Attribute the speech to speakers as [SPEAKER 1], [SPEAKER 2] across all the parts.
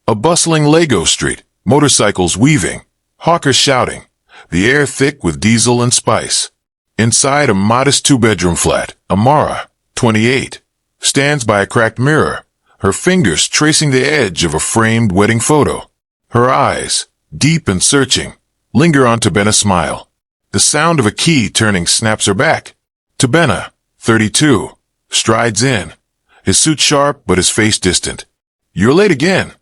[SPEAKER 1] A bustling Lego street, motorcycles weaving, hawkers shouting, the air thick with diesel and spice. Inside a modest two-bedroom flat, Amara, 28, stands by a cracked mirror, her fingers tracing the edge of a framed wedding photo. Her eyes, deep and searching, linger on Tobenna's smile. The sound of a key turning snaps her back. Tobenna, 32, strides in, his suit sharp but his face distant. "You're late again,"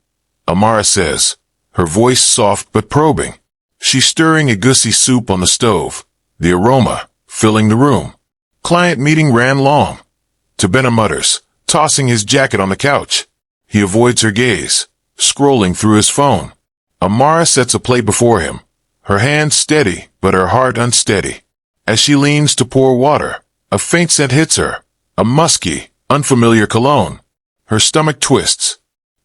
[SPEAKER 1] Amara says, her voice soft but probing. She's stirring a goosey soup on the stove, the aroma filling the room. "Client meeting ran long," Tobenna mutters, tossing his jacket on the couch. He avoids her gaze, scrolling through his phone. Amara sets a plate before him, her hand steady but her heart unsteady. As she leans to pour water, a faint scent hits her, a musky, unfamiliar cologne. Her stomach twists.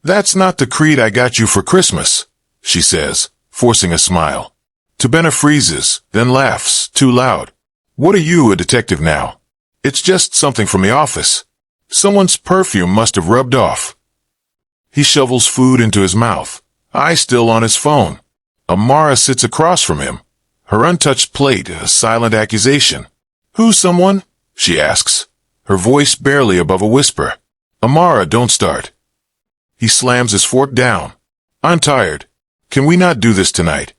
[SPEAKER 1] "That's not the creed I got you for Christmas," she says, forcing a smile. Tobenna freezes, then laughs, too loud. "What are you, a detective now? It's just something from the office. Someone's perfume must have rubbed off." He shovels food into his mouth, eye still on his phone. Amara sits across from him, her untouched plate a silent accusation. "Who's someone?" she asks, her voice barely above a whisper. "Amara, don't start." He slams his fork down. "I'm tired. Can we not do this tonight?"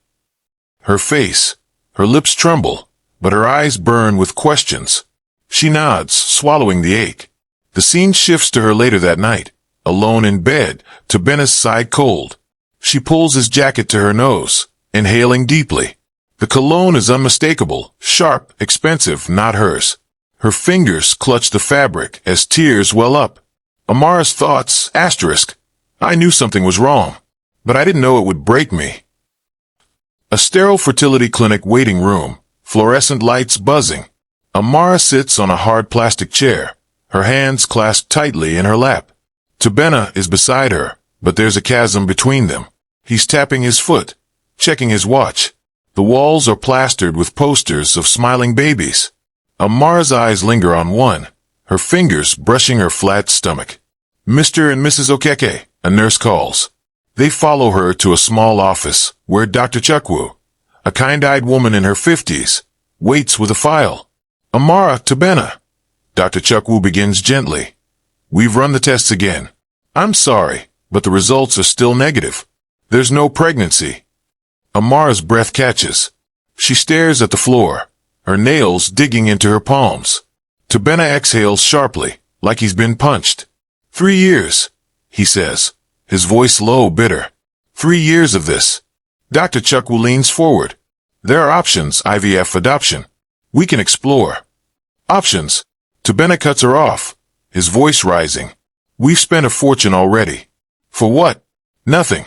[SPEAKER 1] Her face, her lips tremble, but her eyes burn with questions. She nods, swallowing the ache. The scene shifts to her later that night, alone in bed, Tobenna's side cold. She pulls his jacket to her nose, inhaling deeply. The cologne is unmistakable, sharp, expensive, not hers. Her fingers clutch the fabric as tears well up. Amara's thoughts, asterisk. "I knew something was wrong, but I didn't know it would break me." A sterile fertility clinic waiting room, fluorescent lights buzzing. Amara sits on a hard plastic chair, her hands clasped tightly in her lap. Tobenna is beside her, but there's a chasm between them. He's tapping his foot, checking his watch. The walls are plastered with posters of smiling babies. Amara's eyes linger on one, her fingers brushing her flat stomach. "Mr. and Mrs. Okeke," a nurse calls. They follow her to a small office where Dr. Chukwu, a kind-eyed woman in her 50s, waits with a file. "Amara, Tobenna," Dr. Chukwu begins gently. "We've run the tests again. I'm sorry, but the results are still negative. There's no pregnancy." Amara's breath catches. She stares at the floor, her nails digging into her palms. Tobenna exhales sharply, like he's been punched. 3 years, he says, his voice low, bitter. 3 years of this. Dr. Chukwu leans forward. "There are options, IVF adoption. We can explore." "Options?" Tobenna cuts her off, his voice rising. "We've spent a fortune already." "For what?" "Nothing."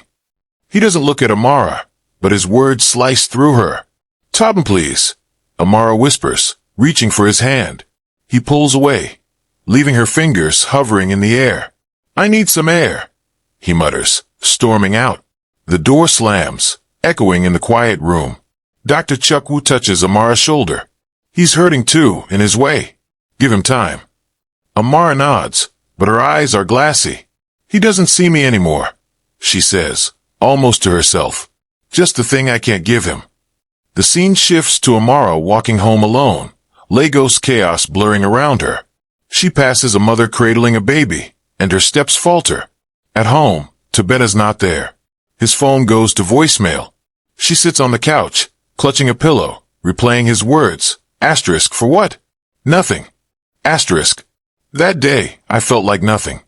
[SPEAKER 1] He doesn't look at Amara, but his words slice through her. "Toben, please," Amara whispers, reaching for his hand. He pulls away, leaving her fingers hovering in the air. "I need some air," he mutters, storming out. The door slams, echoing in the quiet room. Dr. Chukwu touches Amara's shoulder. "He's hurting too, in his way. Give him time." Amara nods, but her eyes are glassy. "He doesn't see me anymore," she says, almost to herself. "Just the thing I can't give him." The scene shifts to Amara walking home alone, Lagos chaos blurring around her. She passes a mother cradling a baby, and her steps falter. At home, Tobenna's not there. His phone goes to voicemail. She sits on the couch, clutching a pillow, replaying his words. Asterisk for what? Nothing. Asterisk. That day, I felt like nothing.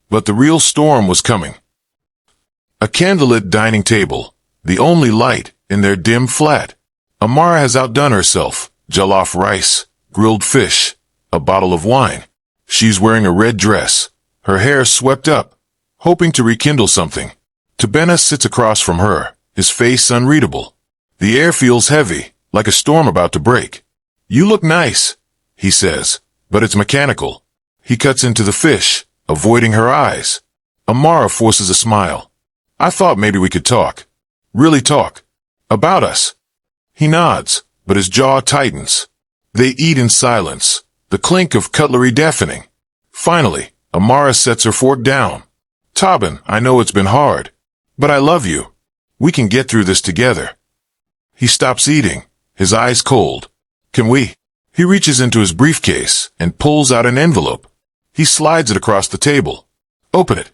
[SPEAKER 1] But the real storm was coming. A candlelit dining table, the only light in their dim flat. Amara has outdone herself. Jollof rice, grilled fish, a bottle of wine. She's wearing a red dress, her hair swept up, hoping to rekindle something. Tobenna sits across from her, his face unreadable. The air feels heavy, like a storm about to break. "You look nice," he says, but it's mechanical. He cuts into the fish, avoiding her eyes. Amara forces a smile. "I thought maybe we could talk. Really talk. About us." He nods, but his jaw tightens. They eat in silence, the clink of cutlery deafening. Finally, Amara sets her fork down. "Toben, I know it's been hard. But I love you. We can get through this together. He stops eating, his eyes cold. Can we? He reaches into his briefcase and pulls out an envelope. He slides it across the table. Open it.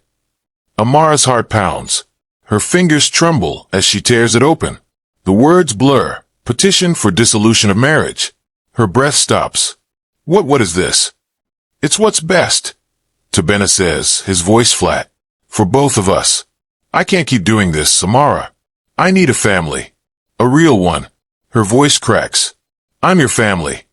[SPEAKER 1] Amara's heart pounds. Her fingers tremble as she tears it open. The words blur. Petition for dissolution of marriage. Her breath stops. What is this? It's what's best, Tobenna says, his voice flat. For both of us. I can't keep doing this, Amara. I need a family. A real one. Her voice cracks. I'm your family.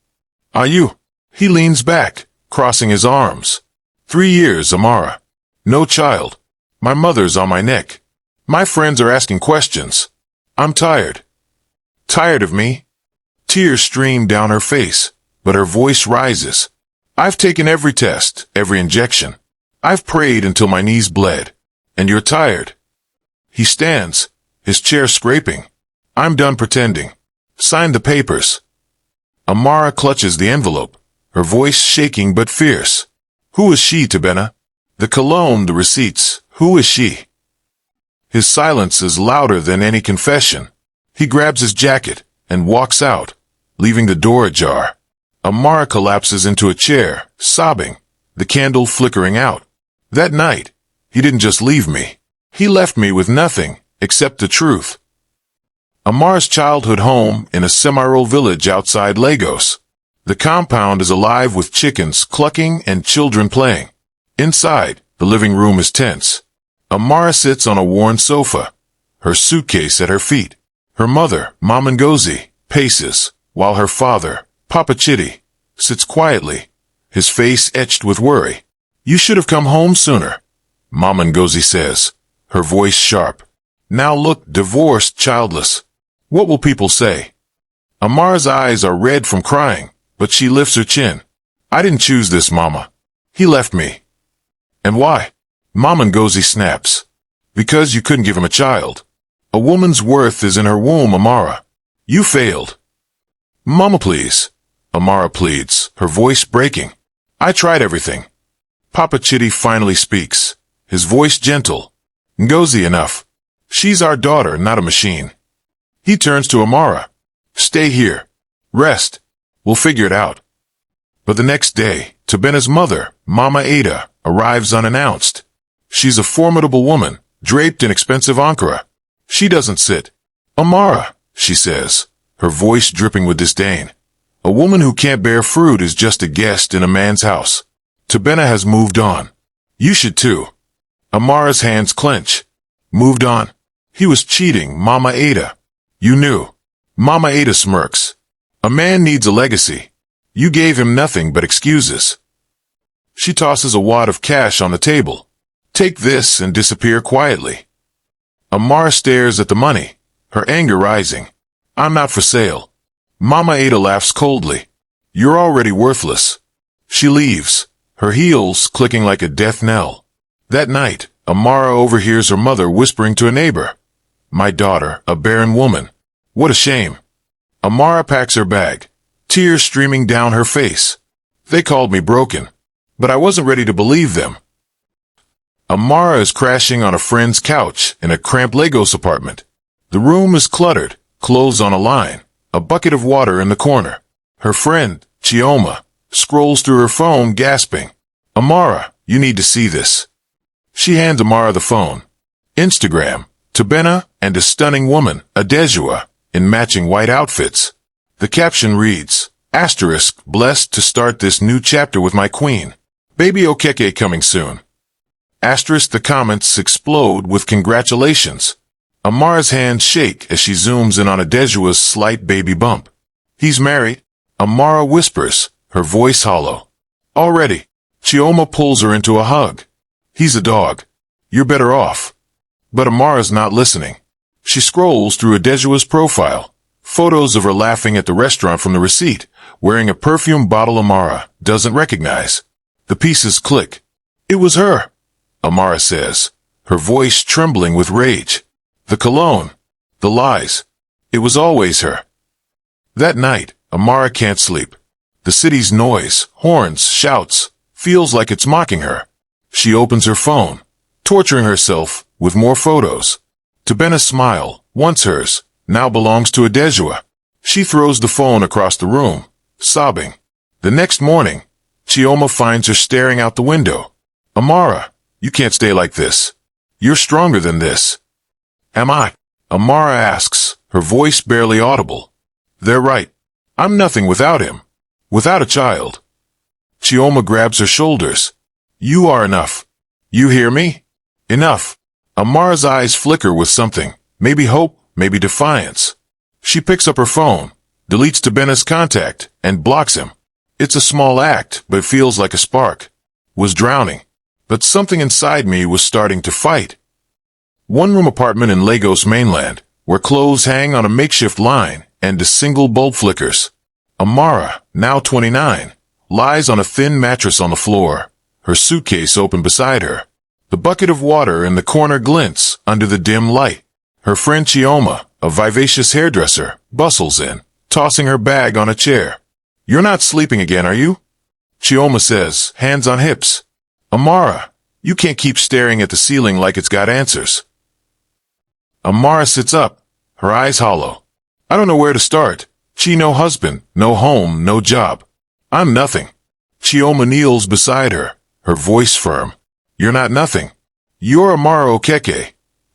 [SPEAKER 1] Are you? He leans back, crossing his arms. 3 years, Amara. No child. My mother's on my neck. My friends are asking questions. I'm tired. Tired of me? Tears stream down her face, but her voice rises. I've taken every test, every injection. I've prayed until my knees bled. And you're tired. He stands, his chair scraping. I'm done pretending. Sign the papers. Amara clutches the envelope, her voice shaking but fierce. Who is she, Tobenna? The cologne, the receipts. Who is she? His silence is louder than any confession. He grabs his jacket and walks out, leaving the door ajar. Amara collapses into a chair, sobbing, the candle flickering out. That night, he didn't just leave me. He left me with nothing except the truth. Amara's childhood home in a semi-rural village outside Lagos. The compound is alive with chickens clucking and children playing. Inside, the living room is tense. Amara sits on a worn sofa, her suitcase at her feet. Her mother, Mama Ngozi, paces, while her father, Papa Chitty, sits quietly, his face etched with worry. You should have come home sooner, Mama Ngozi says, her voice sharp. Now look divorced, childless. What will people say? Amara's eyes are red from crying, but she lifts her chin. I didn't choose this, Mama. He left me. And why? Mama Ngozi snaps. Because you couldn't give him a child. A woman's worth is in her womb, Amara. You failed. Mama, please, Amara pleads, her voice breaking. I tried everything. Papa Chitty finally speaks, his voice gentle. Ngozi, enough. She's our daughter, not a machine. He turns to Amara. Stay here. Rest. We'll figure it out. But the next day, Tobenna's mother, Mama Ada, arrives unannounced. She's a formidable woman, draped in expensive ankara. She doesn't sit. Amara, she says, her voice dripping with disdain. A woman who can't bear fruit is just a guest in a man's house. Tobenna has moved on. You should too. Amara's hands clench. Moved on. He was cheating, Mama Ada. You knew. Mama Ada smirks. A man needs a legacy. You gave him nothing but excuses. She tosses a wad of cash on the table. Take this and disappear quietly. Amara stares at the money, her anger rising. I'm not for sale. Mama Ada laughs coldly. You're already worthless. She leaves, her heels clicking like a death knell. That night, Amara overhears her mother whispering to a neighbor. My daughter, a barren woman. What a shame. Amara packs her bag, tears streaming down her face. They called me broken, but I wasn't ready to believe them. Amara is crashing on a friend's couch in a cramped Lagos apartment. The room is cluttered, clothes on a line, a bucket of water in the corner. Her friend, Chioma, scrolls through her phone gasping. Amara, you need to see this. She hands Amara the phone. Instagram, Tobenna and a stunning woman, Adejua, in matching white outfits. The caption reads, *, blessed to start this new chapter with my queen. Baby Okeke coming soon. *, the comments explode with congratulations. Amara's hands shake as she zooms in on Adejua's slight baby bump. He's married, Amara whispers, her voice hollow. Already. Chioma pulls her into a hug. He's a dog. You're better off. But Amara's not listening. She scrolls through Adejua's profile. Photos of her laughing at the restaurant from the receipt, wearing a perfume bottle Amara doesn't recognize. The pieces click. It was her, Amara says, her voice trembling with rage. The cologne. The lies. It was always her. That night, Amara can't sleep. The city's noise, horns, shouts, feels like it's mocking her. She opens her phone, torturing herself with more photos. Tobenna's smile, once hers, now belongs to Adejua. She throws the phone across the room, sobbing. The next morning, Chioma finds her staring out the window. Amara, you can't stay like this. You're stronger than this. Am I? Amara asks, her voice barely audible. They're right. I'm nothing without him. Without a child. Chioma grabs her shoulders. You are enough. You hear me? Enough. Amara's eyes flicker with something, maybe hope, maybe defiance. She picks up her phone, deletes Tobenna's contact, and blocks him. It's a small act, but it feels like a spark. Was drowning. But something inside me was starting to fight. One-room apartment in Lagos mainland, where clothes hang on a makeshift line and a single bulb flickers. Amara, now 29, lies on a thin mattress on the floor, her suitcase open beside her. The bucket of water in the corner glints under the dim light. Her friend Chioma, a vivacious hairdresser, bustles in, tossing her bag on a chair. You're not sleeping again, are you? Chioma says, hands on hips. Amara, you can't keep staring at the ceiling like it's got answers. Amara sits up, her eyes hollow. I don't know where to start. Chi no husband, no home, no job. I'm nothing. Chioma kneels beside her, her voice firm. You're not nothing. You're Amara Okeke,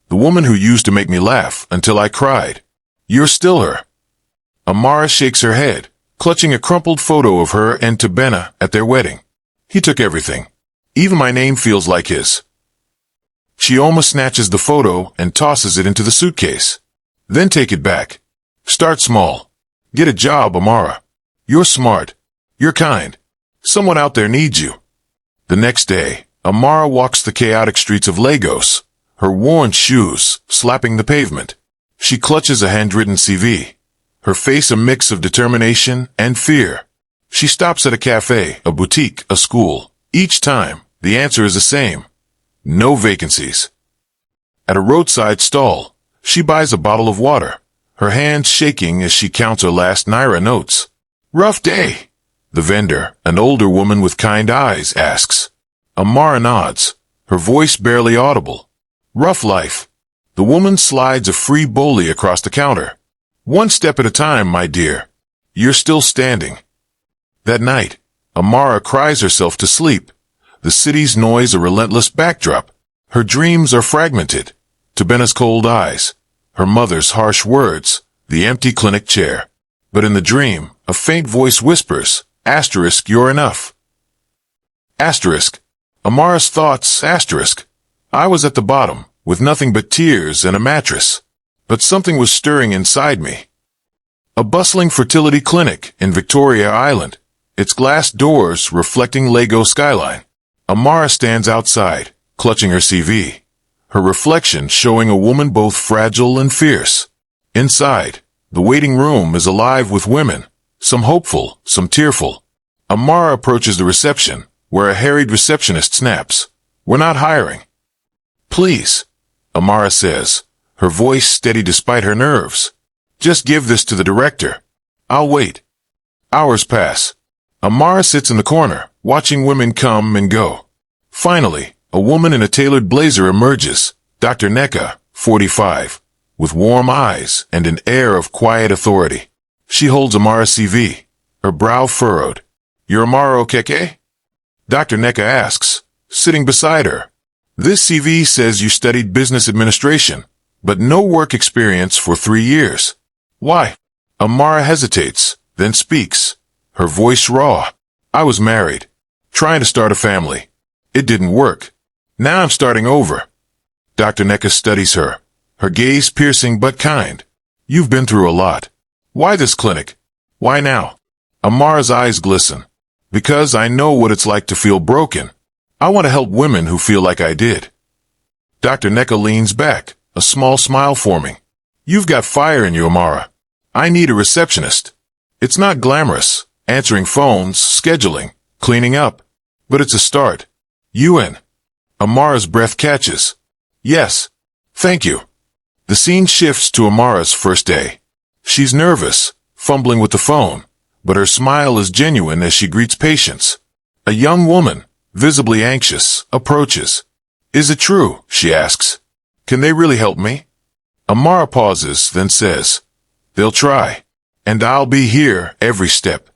[SPEAKER 1] the woman who used to make me laugh until I cried. You're still her. Amara shakes her head, clutching a crumpled photo of her and Tobenna at their wedding. He took everything. Even my name feels like his. Chioma snatches the photo and tosses it into the suitcase. Then take it back. Start small. Get a job, Amara. You're smart. You're kind. Someone out there needs you. The next day, Amara walks the chaotic streets of Lagos, her worn shoes slapping the pavement. She clutches a handwritten CV, her face a mix of determination and fear. She stops at a cafe, a boutique, a school. Each time, the answer is the same. No vacancies. At a roadside stall, she buys a bottle of water, her hands shaking as she counts her last Naira notes. Rough day. The vendor, an older woman with kind eyes, asks. Amara nods, her voice barely audible. Rough life. The woman slides a free boli across the counter. One step at a time, my dear. You're still standing. That night, Amara cries herself to sleep. The city's noise a relentless backdrop. Her dreams are fragmented. Tobenna's cold eyes. Her mother's harsh words. The empty clinic chair. But in the dream, a faint voice whispers, asterisk, you're enough. Asterisk. Amara's thoughts, asterisk. I was at the bottom, with nothing but tears and a mattress. But something was stirring inside me. A bustling fertility clinic in Victoria Island, its glass doors reflecting Lagos skyline. Amara stands outside, clutching her CV, her reflection showing a woman both fragile and fierce. Inside, the waiting room is alive with women, some hopeful, some tearful. Amara approaches the reception, where a harried receptionist snaps, We're not hiring. Please, Amara says, her voice steady despite her nerves. Just give this to the director. I'll wait. Hours pass. Amara sits in the corner, watching women come and go. Finally, a woman in a tailored blazer emerges, Dr. Neka, 45, with warm eyes and an air of quiet authority. She holds Amara's CV, her brow furrowed. You're Amara Okeke? Dr. Neka asks, sitting beside her. This CV says you studied business administration, but no work experience for 3 years. Why? Amara hesitates, then speaks, her voice raw. I was married, trying to start a family. It didn't work. Now I'm starting over. Dr. Neka studies her, her gaze piercing but kind. You've been through a lot. Why this clinic? Why now? Amara's eyes glisten. Because I know what it's like to feel broken. I want to help women who feel like I did. Dr. Neka leans back, a small smile forming. You've got fire in you, Amara. I need a receptionist. It's not glamorous, answering phones, scheduling, cleaning up. But it's a start. You in. Amara's breath catches. Yes. Thank you. The scene shifts to Amara's first day. She's nervous, fumbling with the phone, but her smile is genuine as she greets patients. A young woman, visibly anxious, approaches. Is it true? She asks. Can they really help me? Amara pauses, then says, "They'll try. And I'll be here every step."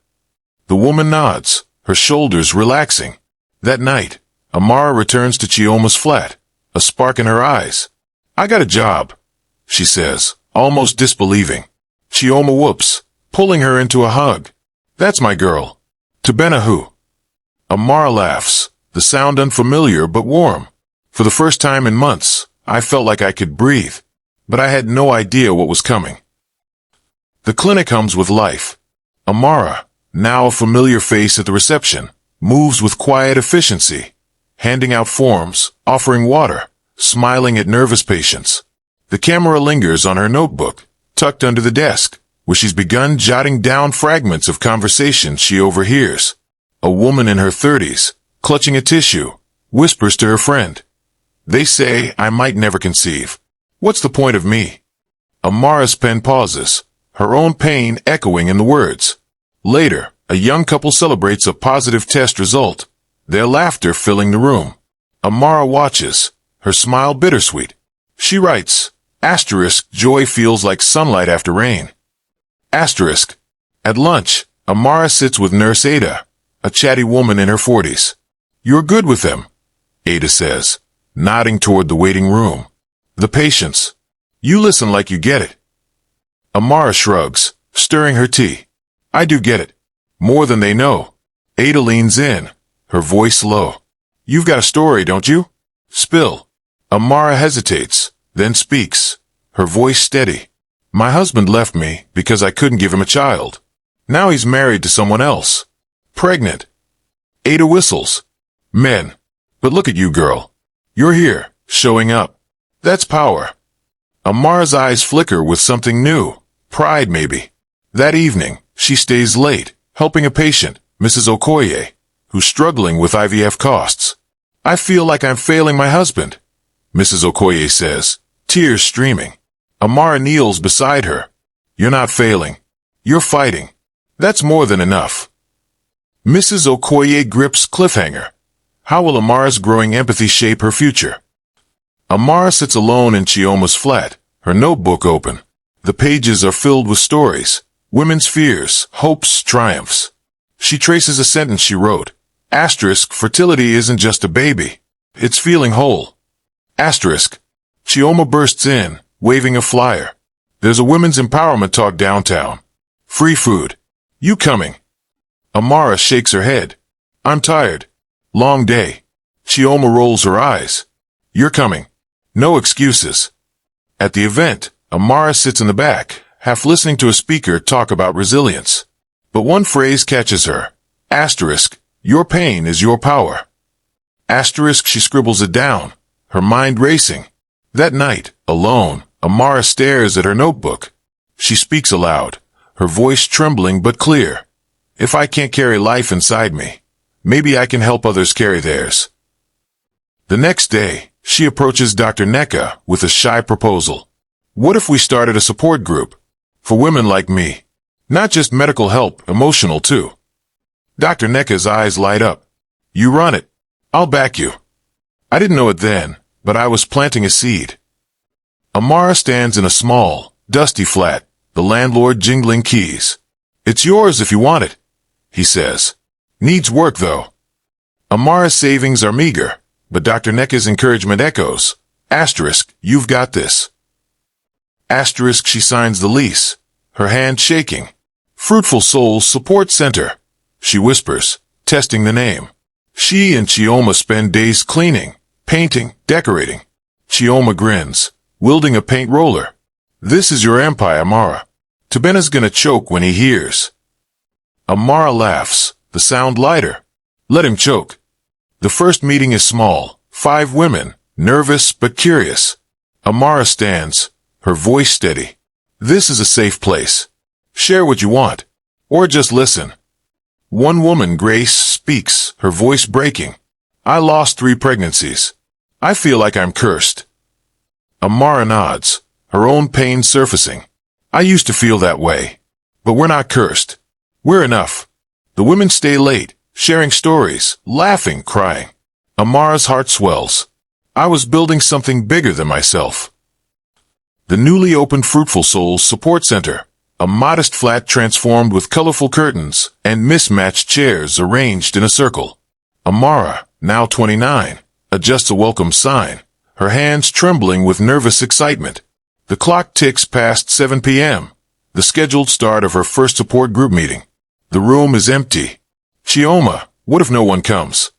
[SPEAKER 1] The woman nods, her shoulders relaxing. That night, Amara returns to Chioma's flat, a spark in her eyes. "I got a job," she says, almost disbelieving. Chioma whoops, pulling her into a hug. "That's my girl. Tobenna who?" Amara laughs, the sound unfamiliar but warm. "For the first time in months, I felt like I could breathe, but I had no idea what was coming." The clinic hums with life. Amara, now a familiar face at the reception, moves with quiet efficiency, handing out forms, offering water, smiling at nervous patients. The camera lingers on her notebook, tucked under the desk, where she's begun jotting down fragments of conversations she overhears. A woman in her 30s, clutching a tissue, whispers to her friend, "They say I might never conceive. What's the point of me?" Amara's pen pauses, her own pain echoing in the words. Later, a young couple celebrates a positive test result, their laughter filling the room. Amara watches, her smile bittersweet. She writes, "Joy feels like sunlight after rain." At lunch, Amara sits with Nurse Ada, a chatty woman in her 40s. "You're good with them," Ada says, nodding toward the waiting room. The patients. "You listen like you get it." Amara shrugs, stirring her tea. "I do get it. More than they know." Ada leans in, her voice low. "You've got a story, don't you? Spill." Amara hesitates, then speaks, her voice steady. "My husband left me because I couldn't give him a child. Now he's married to someone else. Pregnant." Ada whistles. "Men. But look at you, girl. You're here, showing up. That's power." Amara's eyes flicker with something new. Pride, maybe. That evening, she stays late, helping a patient, Mrs. Okoye, who's struggling with IVF costs. "I feel like I'm failing my husband," Mrs. Okoye says, tears streaming. Amara kneels beside her. "You're not failing. You're fighting. That's more than enough." Mrs. Okoye grips cliffhanger. How will Amara's growing empathy shape her future? Amara sits alone in Chioma's flat, her notebook open. The pages are filled with stories, women's fears, hopes, triumphs. She traces a sentence she wrote. "Fertility isn't just a baby. It's feeling whole." Chioma bursts in, waving a flyer. "There's a women's empowerment talk downtown. Free food. You coming?" Amara shakes her head. "I'm tired. Long day." Chioma rolls her eyes. "You're coming. No excuses." At the event, Amara sits in the back, half listening to a speaker talk about resilience. But one phrase catches her. "Your pain is your power." She scribbles it down, her mind racing. That night, alone, Amara stares at her notebook. She speaks aloud, her voice trembling but clear. "If I can't carry life inside me, maybe I can help others carry theirs." The next day, she approaches Dr. Neka with a shy proposal. "What if we started a support group? For women like me. Not just medical help, emotional too." Dr. Neka's eyes light up. "You run it. I'll back you." I didn't know it then, but I was planting a seed. Amara stands in a small, dusty flat, the landlord jingling keys. "It's yours if you want it," he says. "Needs work, though." Amara's savings are meager, but Dr. Neka's encouragement echoes. "You've got this." She signs the lease, her hand shaking. "Fruitful Souls Support Center," she whispers, testing the name. She and Chioma spend days cleaning, painting, decorating. Chioma grins, wielding a paint roller. "This is your empire, Amara. Tobenna's gonna choke when he hears." Amara laughs, the sound lighter. "Let him choke." The first meeting is small, 5 women, nervous but curious. Amara stands, her voice steady. "This is a safe place. Share what you want. Or just listen." One woman, Grace, speaks, her voice breaking. "I lost 3 pregnancies. I feel like I'm cursed." Amara nods, her own pain surfacing. "I used to feel that way. But we're not cursed. We're enough." The women stay late, sharing stories, laughing, crying. Amara's heart swells. I was building something bigger than myself. The newly opened Fruitful Souls Support Center, a modest flat transformed with colorful curtains and mismatched chairs arranged in a circle. Amara, now 29, adjusts a welcome sign, her hands trembling with nervous excitement. The clock ticks past 7 p.m., the scheduled start of her first support group meeting. The room is empty. Chioma, what if no one comes?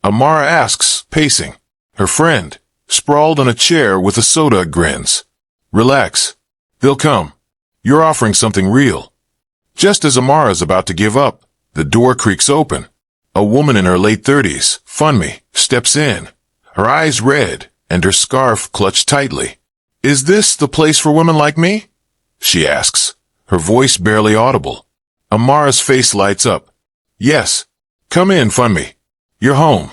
[SPEAKER 1] Amara asks, pacing. Her friend, sprawled on a chair with a soda, grins. Relax. They'll come. You're offering something real. Just as Amara's about to give up, the door creaks open. A woman in her late 30s, Funmi, steps in, her eyes red and her scarf clutched tightly. Is this the place for women like me? She asks, her voice barely audible. Amara's face lights up. Yes. Come in, Funmi. You're home.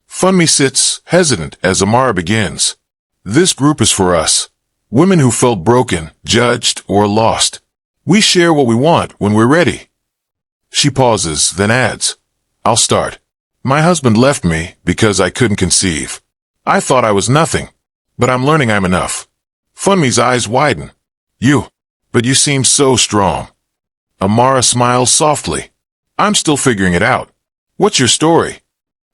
[SPEAKER 1] Funmi sits, hesitant, as Amara begins. This group is for us. Women who felt broken, judged, or lost. We share what we want when we're ready. She pauses, then adds, I'll start. My husband left me because I couldn't conceive. I thought I was nothing, but I'm learning I'm enough. Funmi's eyes widen. But you seem so strong. Amara smiles softly. I'm still figuring it out. What's your story?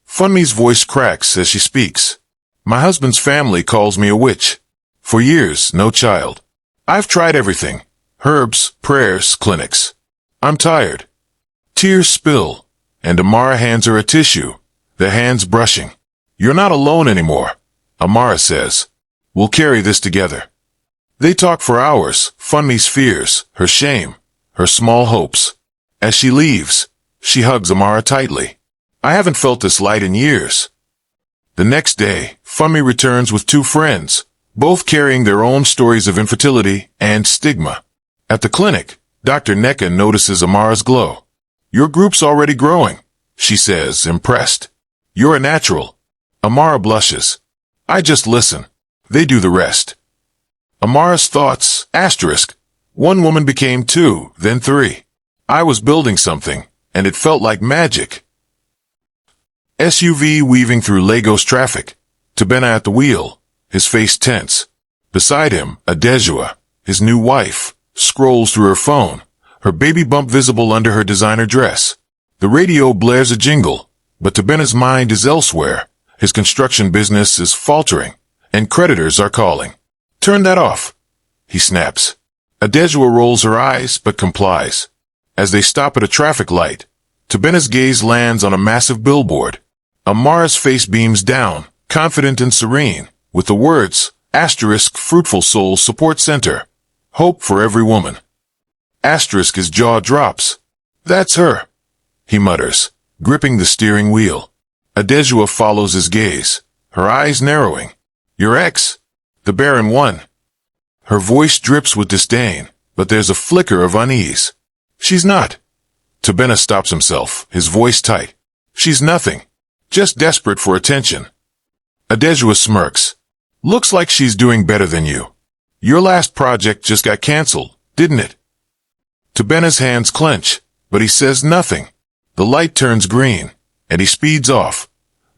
[SPEAKER 1] Funmi's voice cracks as she speaks. My husband's family calls me a witch. For years, no child. I've tried everything. Herbs, prayers, clinics. I'm tired. Tears spill, and Amara hands her a tissue, their hands brushing. You're not alone anymore, Amara says. We'll carry this together. They talk for hours, Funmi's fears, her shame, her small hopes. As she leaves, she hugs Amara tightly. I haven't felt this light in years. The next day, Funmi returns with two friends, both carrying their own stories of infertility and stigma. At the clinic, Dr. Neka notices Amara's glow. Your group's already growing, she says, impressed. You're a natural. Amara blushes. I just listen. They do the rest. Amara's thoughts, asterisk. One woman became two, then three. I was building something, and it felt like magic. SUV weaving through Lagos traffic. Tobenna at the wheel, his face tense. Beside him, Adejua, his new wife, scrolls through her phone, her baby bump visible under her designer dress. The radio blares a jingle, but Tobenna's mind is elsewhere. His construction business is faltering, and creditors are calling. Turn that off, he snaps. Adejua rolls her eyes but complies. As they stop at a traffic light, Tobenna's gaze lands on a massive billboard. Amara's face beams down, confident and serene, with the words, asterisk Fruitful Souls Support Center. Hope for every woman. Asterisk his jaw drops. That's her, he mutters, gripping the steering wheel. Adejua follows his gaze, her eyes narrowing. Your ex? The barren one. Her voice drips with disdain, but there's a flicker of unease. She's not. Tobenna stops himself, his voice tight. She's nothing. Just desperate for attention. Adejua smirks. Looks like she's doing better than you. Your last project just got canceled, didn't it? Tobenna's hands clench, but he says nothing. The light turns green, and he speeds off,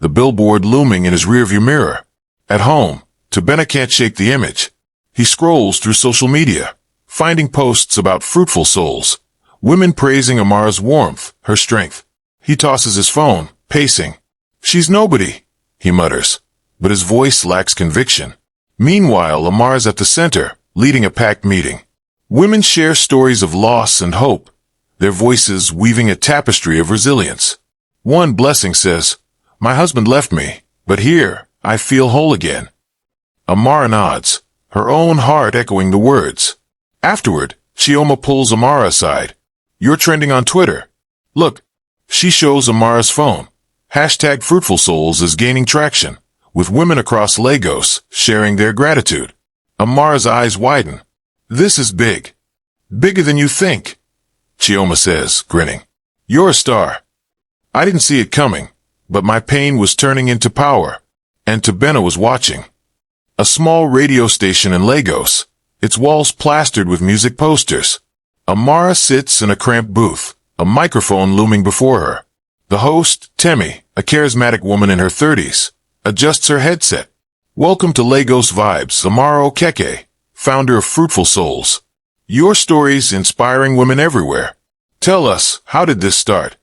[SPEAKER 1] the billboard looming in his rearview mirror. At home, Tobenna can't shake the image. He scrolls through social media, finding posts about Fruitful Souls, women praising Amara's warmth, her strength. He tosses his phone, pacing. She's nobody, he mutters, but his voice lacks conviction. Meanwhile, Amara's at the center, leading a packed meeting. Women share stories of loss and hope, their voices weaving a tapestry of resilience. One blessing says, my husband left me, but here, I feel whole again. Amara nods, her own heart echoing the words. Afterward, Chioma pulls Amara aside. You're trending on Twitter. Look. She shows Amara's phone. Hashtag Fruitful Souls is gaining traction, with women across Lagos sharing their gratitude. Amara's eyes widen. This is big. Bigger than you think, Chioma says, grinning. You're a star. I didn't see it coming, but my pain was turning into power, and Tobenna was watching. A small radio station in Lagos, its walls plastered with music posters. Amara sits in a cramped booth, a microphone looming before her. The host, Temi, a charismatic woman in her 30s, adjusts her headset. Welcome to Lagos Vibes, Amara Okeke, founder of Fruitful Souls. Your stories inspiring women everywhere. Tell us, how did this start?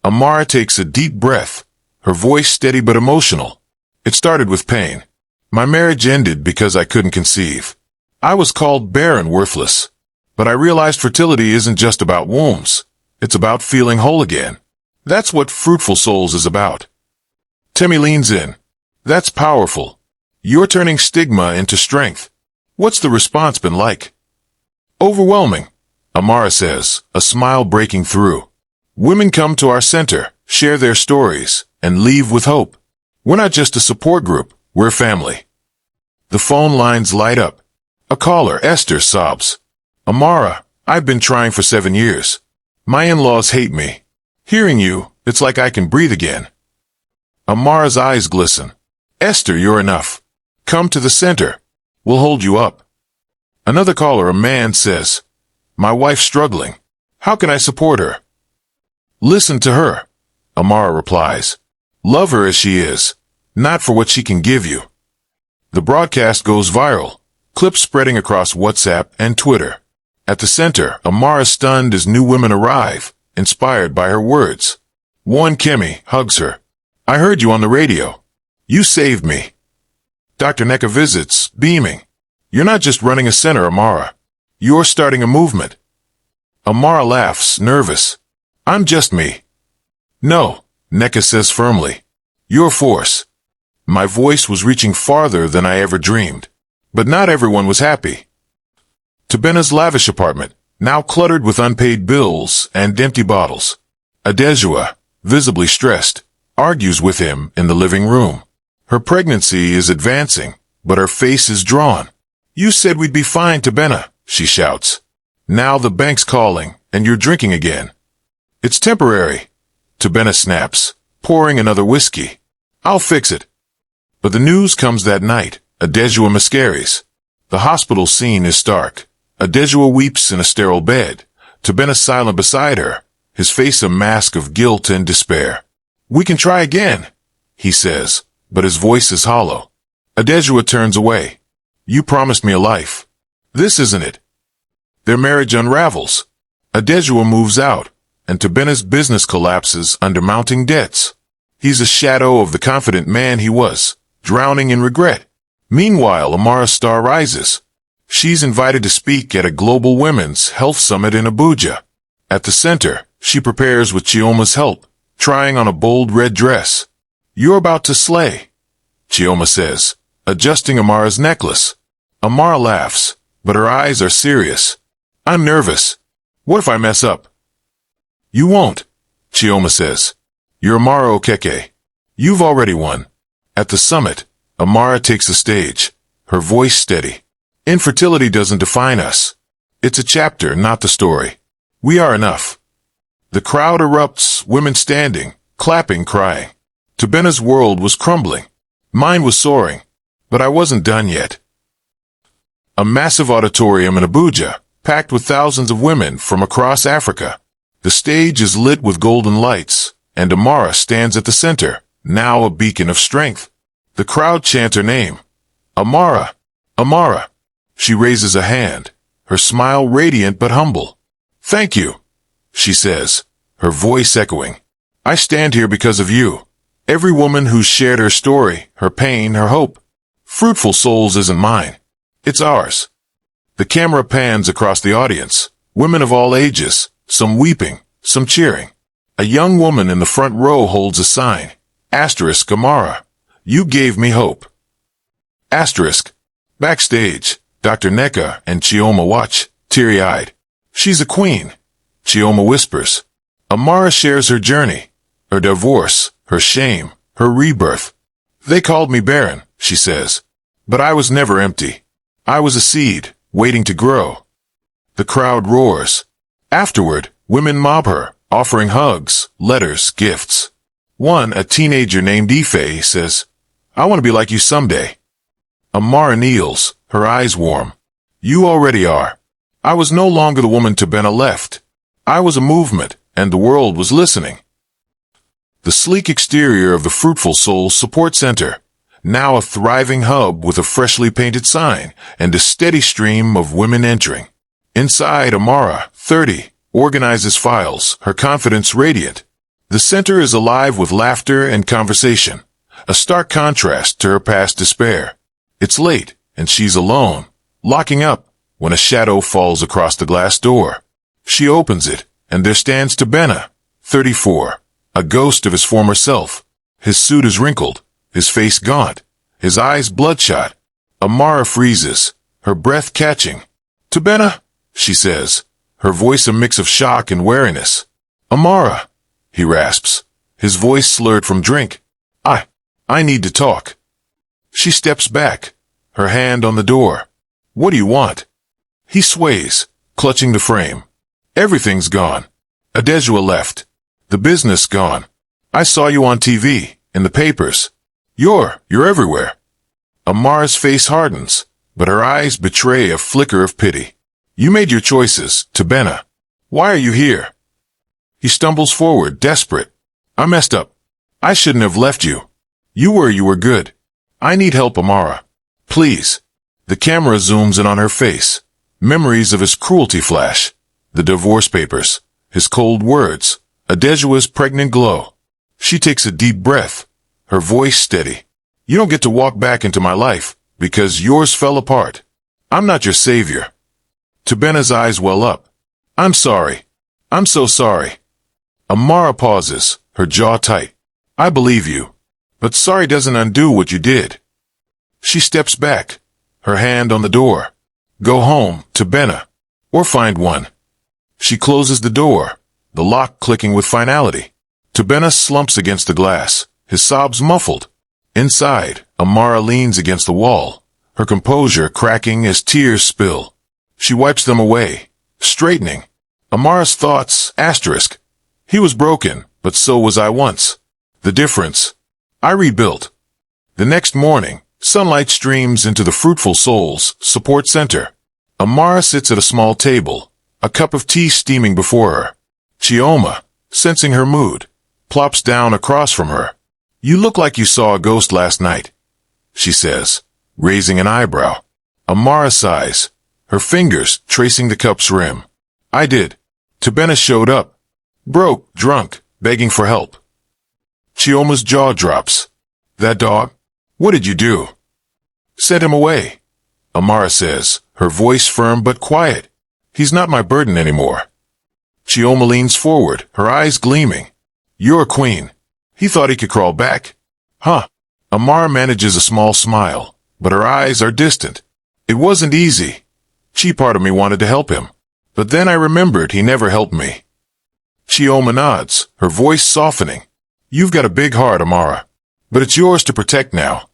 [SPEAKER 1] Amara takes a deep breath, her voice steady but emotional. It started with pain. My marriage ended because I couldn't conceive. I was called barren, worthless. But I realized fertility isn't just about wombs. It's about feeling whole again. That's what Fruitful Souls is about. Timmy leans in. That's powerful. You're turning stigma into strength. What's the response been like? Overwhelming, Amara says, a smile breaking through. Women come to our center, share their stories, and leave with hope. We're not just a support group, we're family. The phone lines light up. A caller, Esther, sobs. Amara, I've been trying for 7 years. My in-laws hate me. Hearing you, it's like I can breathe again. Amara's eyes glisten. Esther, you're enough. Come to the center. We'll hold you up. Another caller, a man, says, My wife's struggling. How can I support her? Listen to her, Amara replies. Love her as she is, not for what she can give you. The broadcast goes viral, clips spreading across WhatsApp and Twitter. At the center, Amara's stunned as new women arrive, inspired by her words. One Kimmy hugs her. I heard you on the radio. You saved me. Dr. Neka visits, beaming. You're not just running a center, Amara. You're starting a movement. Amara laughs, nervous. I'm just me. No, Neka says firmly. You're force. My voice was reaching farther than I ever dreamed. But not everyone was happy. Tobenna's lavish apartment, now cluttered with unpaid bills and empty bottles. Adejua, visibly stressed, argues with him in the living room. Her pregnancy is advancing, but her face is drawn. You said we'd be fine, Tobenna, she shouts. Now the bank's calling, and you're drinking again. It's temporary, Tobenna snaps, pouring another whiskey. I'll fix it. But the news comes that night. Adejua miscarries. The hospital scene is stark. Adejua weeps in a sterile bed. Tobenna silent beside her, his face a mask of guilt and despair. We can try again, he says, but his voice is hollow. Adejua turns away. You promised me a life. This isn't it. Their marriage unravels. Adejua moves out, and Tobenna's business collapses under mounting debts. He's a shadow of the confident man he was, drowning in regret. Meanwhile, Amara's star rises. She's invited to speak at a global women's health summit in Abuja. At the center, she prepares with Chioma's help, trying on a bold red dress. You're about to slay, Chioma says, adjusting Amara's necklace. Amara laughs, but her eyes are serious. I'm nervous. What if I mess up? You won't, Chioma says. You're Amara Okeke. You've already won. At the summit, Amara takes the stage, her voice steady. Infertility doesn't define us. It's a chapter, not the story. We are enough. The crowd erupts, women standing, clapping, crying. Tobenna's world was crumbling. Mine was soaring. But I wasn't done yet. A massive auditorium in Abuja, packed with thousands of women from across Africa. The stage is lit with golden lights, and Amara stands at the center, now a beacon of strength. The crowd chant her name. Amara, Amara. She raises a hand, her smile radiant but humble. Thank you, she says, her voice echoing. I stand here because of you. Every woman who's shared her story, her pain, her hope. Fruitful Souls isn't mine. It's ours. The camera pans across the audience, women of all ages, some weeping, some cheering. A young woman in the front row holds a sign. Asterisk Amara. You gave me hope. Asterisk. Backstage, Dr. Neka and Chioma watch, teary-eyed. She's a queen, Chioma whispers. Amara shares her journey, her divorce, her shame, her rebirth. They called me barren, she says. But I was never empty. I was a seed, waiting to grow. The crowd roars. Afterward, women mob her, offering hugs, letters, gifts. One, a teenager named Ife, says, I want to be like you someday. Amara kneels, her eyes warm. You already are. I was no longer the woman Tobenna left. I was a movement, and the world was listening. The sleek exterior of the Fruitful Souls Support Center. now a thriving hub with a freshly painted sign and a steady stream of women entering. Inside, Amara, 30, organizes files, her confidence radiant. The center is alive with laughter and conversation, a stark contrast to her past despair. It's late, and she's alone, locking up, when a shadow falls across the glass door. She opens it, and there stands Tobenna, 34, a ghost of his former self. His suit is wrinkled, his face gaunt, his eyes bloodshot. Amara freezes, her breath catching. "Tobenna," she says, her voice a mix of shock and wariness. "Amara," he rasps, his voice slurred from drink. I need to talk." She steps back, her hand on the door. "What do you want?" He sways, clutching the frame. "Everything's gone. Adejua left. The business gone. I saw you on TV, in the papers. You're everywhere." Amara's face hardens, but her eyes betray a flicker of pity. "You made your choices, Tobenna. Why are you here?" He stumbles forward, desperate. "I messed up. I shouldn't have left you. You were good. I need help, Amara. Please." The camera zooms in on her face. Memories of his cruelty flash. The divorce papers. His cold words. Adejua's pregnant glow. She takes a deep breath, her voice steady. "You don't get to walk back into my life, because yours fell apart. I'm not your savior." Tobenna's eyes well up. "I'm sorry. I'm so sorry." Amara pauses, her jaw tight. "I believe you. But sorry doesn't undo what you did." She steps back, her hand on the door. "Go home, Tobenna. Or find one." She closes the door, the lock clicking with finality. Tobenna slumps against the glass, his sobs muffled. Inside, Amara leans against the wall, her composure cracking as tears spill. She wipes them away, straightening. Amara's thoughts, asterisk. He was broken, but so was I once. The difference? I rebuilt. The next morning, sunlight streams into the Fruitful Souls support center. Amara sits at a small table, a cup of tea steaming before her. Chioma, sensing her mood, plops down across from her. "You look like you saw a ghost last night," she says, raising an eyebrow. Amara sighs, her fingers tracing the cup's rim. "I did. Tobenna showed up. Broke, drunk, begging for help." Chioma's jaw drops. "That dog? What did you do?" "Sent him away," Amara says, her voice firm but quiet. "He's not my burden anymore." Chioma leans forward, her eyes gleaming. "You're a queen. He thought he could crawl back." "Huh." Amara manages a small smile, but her eyes are distant. "It wasn't easy. Part of me wanted to help him. But then I remembered he never helped me." Chioma nods, her voice softening. "You've got a big heart, Amara. But it's yours to protect now."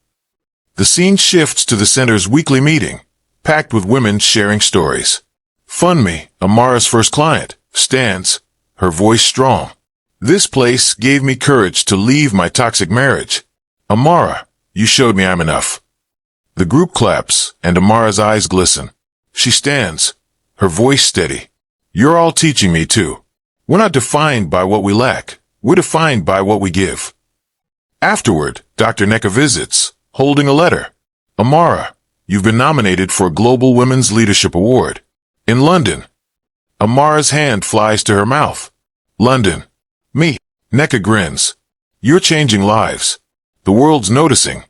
[SPEAKER 1] The scene shifts to the center's weekly meeting, packed with women sharing stories. Funmi, Amara's first client, stands, her voice strong. "This place gave me courage to leave my toxic marriage. Amara, you showed me I'm enough." The group claps, and Amara's eyes glisten. She stands, her voice steady. "You're all teaching me too. We're not defined by what we lack. We're defined by what we give." Afterward, Dr. Neka visits, holding a letter. "Amara, you've been nominated for a Global Women's Leadership Award. In London." Amara's hand flies to her mouth. "London. Me." Neka grins. "You're changing lives. The world's noticing."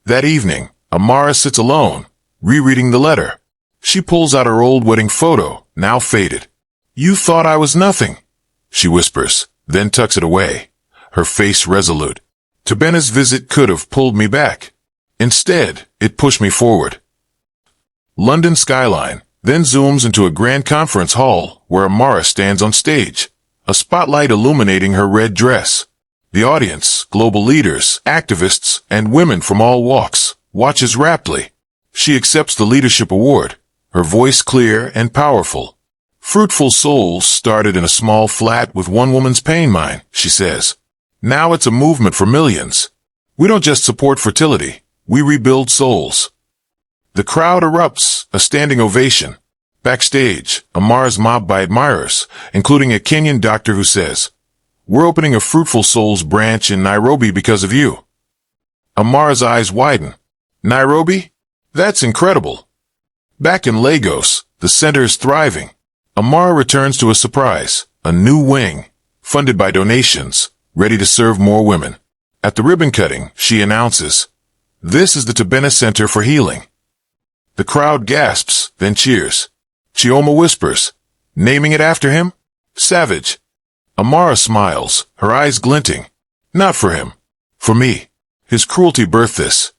[SPEAKER 1] That evening, Amara sits alone, rereading the letter. She pulls out her old wedding photo, now faded. "You thought I was nothing," she whispers, then tucks it away, her face resolute. "Tobenna's visit could have pulled me back. Instead, it pushed me forward." London skyline then zooms into a grand conference hall where Amara stands on stage, a spotlight illuminating her red dress. The audience, global leaders, activists, and women from all walks, watches raptly. She accepts the leadership award, her voice clear and powerful. "Fruitful Souls started in a small flat with one woman's pain mine," she says. "Now it's a movement for millions. We don't just support fertility, we rebuild souls." The crowd erupts, a standing ovation. Backstage, Amara's mobbed by admirers, including a Kenyan doctor who says, "We're opening a Fruitful Souls branch in Nairobi because of you." Amara's eyes widen. Nairobi? That's incredible. Back in Lagos, the center is thriving. Amara returns to a surprise, a new wing, funded by donations, ready to serve more women. At the ribbon cutting, she announces, "This is the Tobenna Center for Healing." The crowd gasps, then cheers. Chioma whispers, "Naming it after him? Savage." Amara smiles, her eyes glinting. "Not for him. For me. His cruelty birthed this."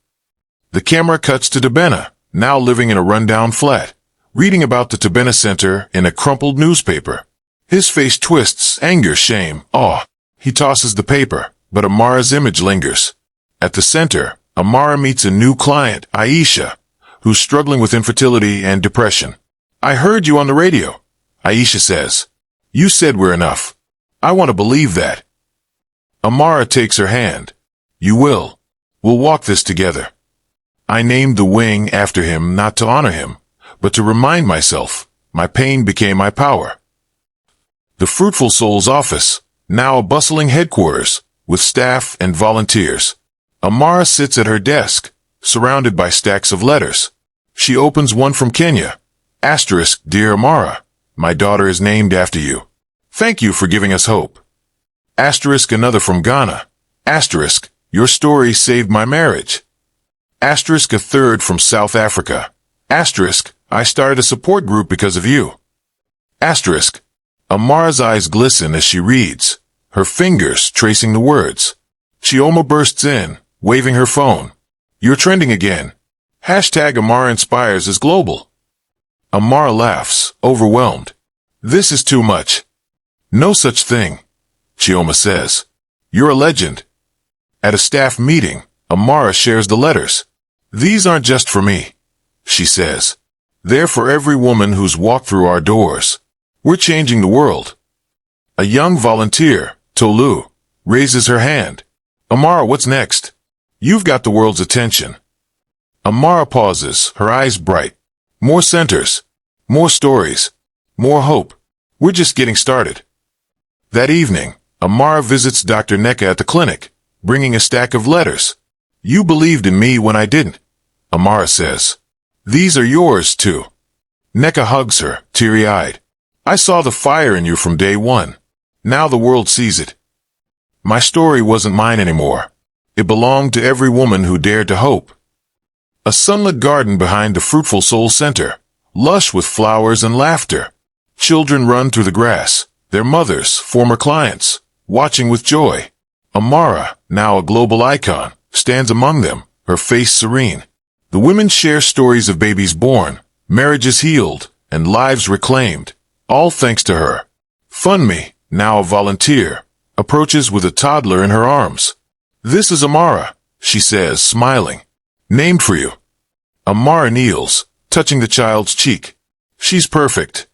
[SPEAKER 1] The camera cuts to Tobenna, now living in a rundown flat, reading about the Tobenna Center in a crumpled newspaper. His face twists, anger, shame, awe. He tosses the paper, but Amara's image lingers. At the center, Amara meets a new client, Aisha, who's struggling with infertility and depression. "I heard you on the radio," Aisha says. "You said we're enough. I want to believe that." Amara takes her hand. "You will. We'll walk this together." I named the wing after him not to honor him, but to remind myself. My pain became my power. The Fruitful Souls office, now a bustling headquarters, with staff and volunteers. Amara sits at her desk, surrounded by stacks of letters. She opens one from Kenya. Asterisk, "Dear Amara, my daughter is named after you. Thank you for giving us hope." Asterisk, another from Ghana. Asterisk, "Your story saved my marriage." Asterisk, a third from South Africa. Asterisk, "I started a support group because of you." Asterisk. Amara's eyes glisten as she reads, her fingers tracing the words. Chioma bursts in, waving her phone. "You're trending again. Hashtag Amara Inspires is global." Amara laughs, overwhelmed. "This is too much." "No such thing," Chioma says. "You're a legend." At a staff meeting, Amara shares the letters. "These aren't just for me," she says. "They're for every woman who's walked through our doors. We're changing the world." A young volunteer, Tolu, raises her hand. "Amara, what's next? You've got the world's attention." Amara pauses, her eyes bright. "More centers. More stories. More hope. We're just getting started." That evening, Amara visits Dr. Neka at the clinic, bringing a stack of letters. "You believed in me when I didn't," Amara says. "These are yours, too." Neka hugs her, teary-eyed. "I saw the fire in you from day one. Now the world sees it." My story wasn't mine anymore. It belonged to every woman who dared to hope. A sunlit garden behind the Fruitful Souls Center, lush with flowers and laughter. Children run through the grass, their mothers, former clients, watching with joy. Amara, now a global icon, stands among them, her face serene. The women share stories of babies born, marriages healed, and lives reclaimed, all thanks to her. Funmi, now a volunteer, approaches with a toddler in her arms. "This is Amara," she says, smiling. "Named for you." Amara kneels, touching the child's cheek. "She's perfect."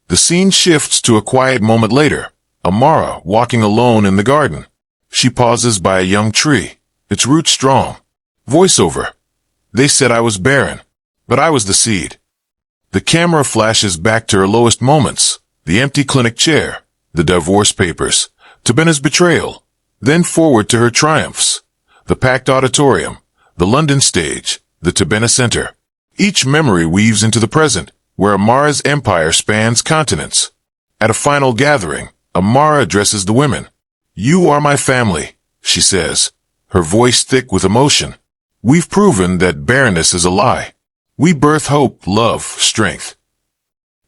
[SPEAKER 1] The scene shifts to a quiet moment later, Amara walking alone in the garden. She pauses by a young tree, its roots strong. Voiceover. "They said I was barren, but I was the seed." The camera flashes back to her lowest moments, the empty clinic chair, the divorce papers, Tobenna's betrayal, then forward to her triumphs, the packed auditorium, the London stage, the Tobenna Center. Each memory weaves into the present, where Amara's empire spans continents. At a final gathering, Amara addresses the women. "You are my family," she says, her voice thick with emotion. "We've proven that barrenness is a lie. We birth hope, love, strength."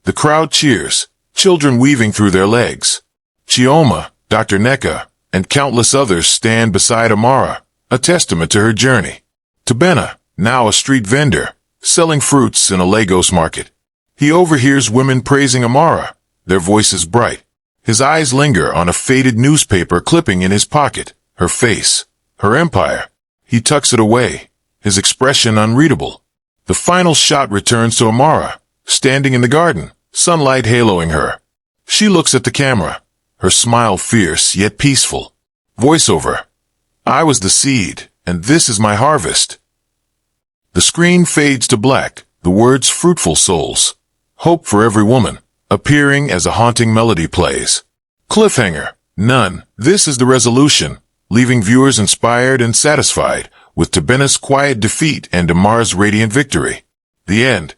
[SPEAKER 1] The crowd cheers, children weaving through their legs. Chioma, Dr. Neka, and countless others stand beside Amara, a testament to her journey. Tobenna, now a street vendor, selling fruits in a Lagos market. He overhears women praising Amara, their voices bright. His eyes linger on a faded newspaper clipping in his pocket, her face, her empire. He tucks it away, his expression unreadable. The final shot returns to Amara, standing in the garden, sunlight haloing her. She looks at the camera, her smile fierce yet peaceful. Voiceover. "I was the seed, and this is my harvest." The screen fades to black, the words "Fruitful Souls," hope for every woman, appearing as a haunting melody plays. Cliffhanger. None. This is the resolution, leaving viewers inspired and satisfied, with Tobenna's quiet defeat and Amaras' radiant victory. The end.